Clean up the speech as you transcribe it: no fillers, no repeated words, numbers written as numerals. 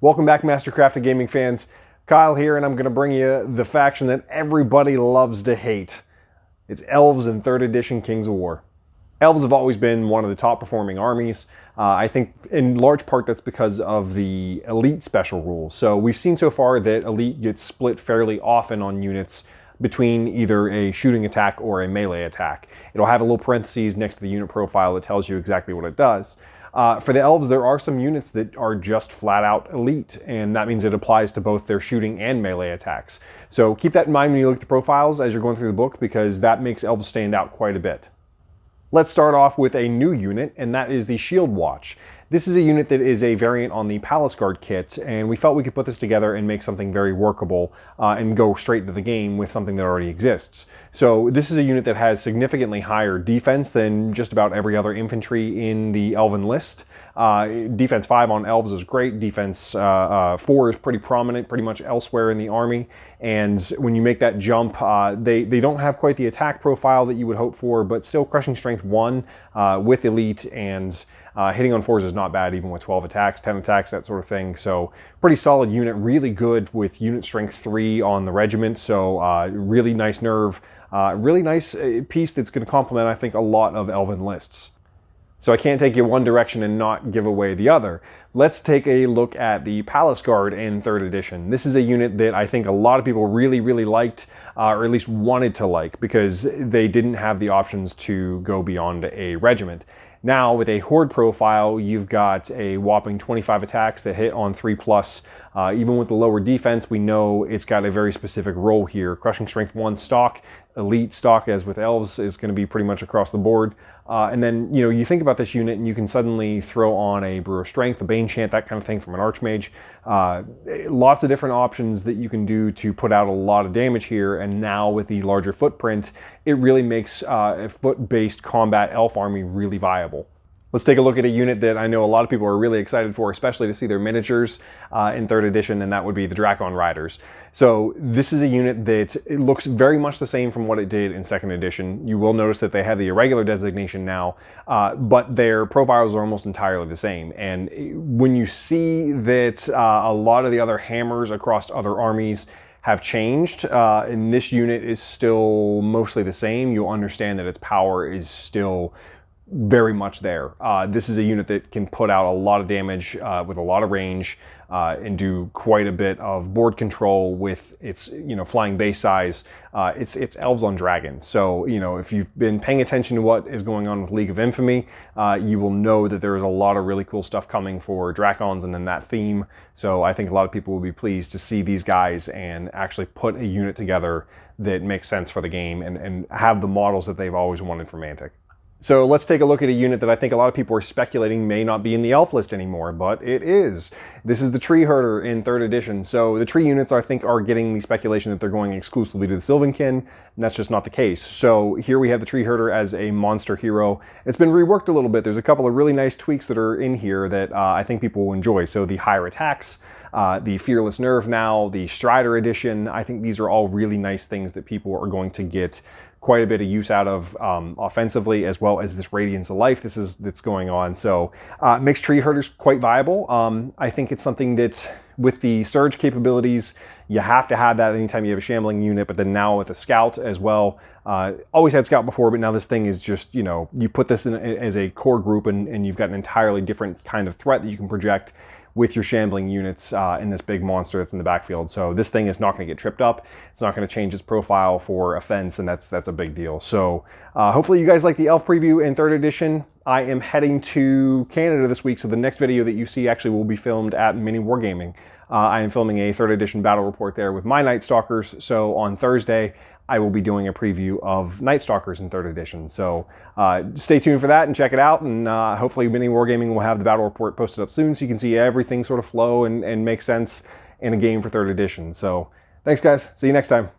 Welcome back, Mastercrafted Gaming fans. Kyle here, and I'm going to bring you the faction that everybody loves to hate. It's Elves in 3rd edition Kings of War. Elves have always been one of the top performing armies. I think in large part that's because of the elite special rules. So we've seen so far that elite gets split fairly often on units between either a shooting attack or a melee attack. It'll have a little parentheses next to the unit profile that tells you exactly what it does. For the Elves, there are some units that are just flat out elite, and that means it applies to both their shooting and melee attacks. So keep that in mind when you look at the profiles as you're going through the book, because that makes Elves stand out quite a bit. Let's start off with a new unit, and that is the Shield Watch. This is a unit that is a variant on the Palace Guard kit, and we felt we could put this together and make something very workable and go straight into the game with something that already exists. So this is a unit that has significantly higher defense than just about every other infantry in the Elven list. Defense 5 on Elves is great. Defense 4 is pretty prominent pretty much elsewhere in the army. And when you make that jump, they don't have quite the attack profile that you would hope for, but still Crushing Strength 1 with Elite, and hitting on 4s is not bad even with 12 attacks, 10 attacks, that sort of thing. So pretty solid unit, really good with Unit Strength 3 on the regiment. So really nice nerve, really nice piece that's going to complement, I think, a lot of Elven lists. So I can't take you one direction and not give away the other. Let's take a look at the Palace Guard in 3rd edition. This is a unit that I think a lot of people really liked, or at least wanted to like, because they didn't have the options to go beyond a regiment. Now, with a Horde profile, you've got a whopping 25 attacks that hit on 3+. Even with the lower defense, we know it's got a very specific role here. Crushing Strength 1 stock, Elite stock, as with Elves, is going to be pretty much across the board. And then, you know, you think about this unit and you can suddenly throw on a Brew of Strength, a Bane Chant, that kind of thing from an Archmage. Lots of different options that you can do to put out a lot of damage here. And now with the larger footprint, it really makes a foot-based combat elf army really viable. Let's take a look at a unit that I know a lot of people are really excited for, especially to see their miniatures in 3rd edition, and that would be the Drakon Riders. So this is a unit that it looks very much the same from what it did in 2nd edition. You will notice that they have the irregular designation now, but their profiles are almost entirely the same. And when you see that a lot of the other hammers across other armies have changed, and this unit is still mostly the same, you'll understand that its power is still very much there. This is a unit that can put out a lot of damage with a lot of range and do quite a bit of board control with its, you know, flying base size. It's Elves on Dragons. So, you know, if you've been paying attention to what is going on with League of Infamy, you will know that there is a lot of really cool stuff coming for Drakons and then that theme. So I think a lot of people will be pleased to see these guys and actually put a unit together that makes sense for the game and have the models that they've always wanted from Mantic. So let's take a look at a unit that I think a lot of people are speculating may not be in the elf list anymore, but it is. This is the Tree Herder in 3rd edition. So the tree units, I think, are getting the speculation that they're going exclusively to the Sylvankin, and that's just not the case. So here we have the Tree Herder as a monster hero. It's been reworked a little bit. There's a couple of really nice tweaks that are in here that I think people will enjoy. So the higher attacks, the Fearless Nerve now, the Strider edition, I think these are all really nice things that people are going to get quite a bit of use out of offensively, as well as this Radiance of Life that's going on. So makes Tree Herders quite viable. I think it's something that with the surge capabilities, you have to have that anytime you have a shambling unit, but then now with a scout as well. Always had scout before, but now this thing is just, you know, you put this in as a core group and you've got an entirely different kind of threat that you can project with your shambling units in this big monster that's in the backfield. So this thing is not going to get tripped up. It's not going to change its profile for offense, and that's a big deal. So hopefully you guys like the Elf preview in 3rd edition. I am heading to Canada this week, so the next video that you see actually will be filmed at Mini Wargaming. I am filming a 3rd edition battle report there with my Night Stalkers, so on Thursday I will be doing a preview of Night Stalkers in 3rd edition. So stay tuned for that and check it out, and hopefully Mini Wargaming will have the battle report posted up soon so you can see everything sort of flow and make sense in a game for 3rd edition. So thanks guys, see you next time.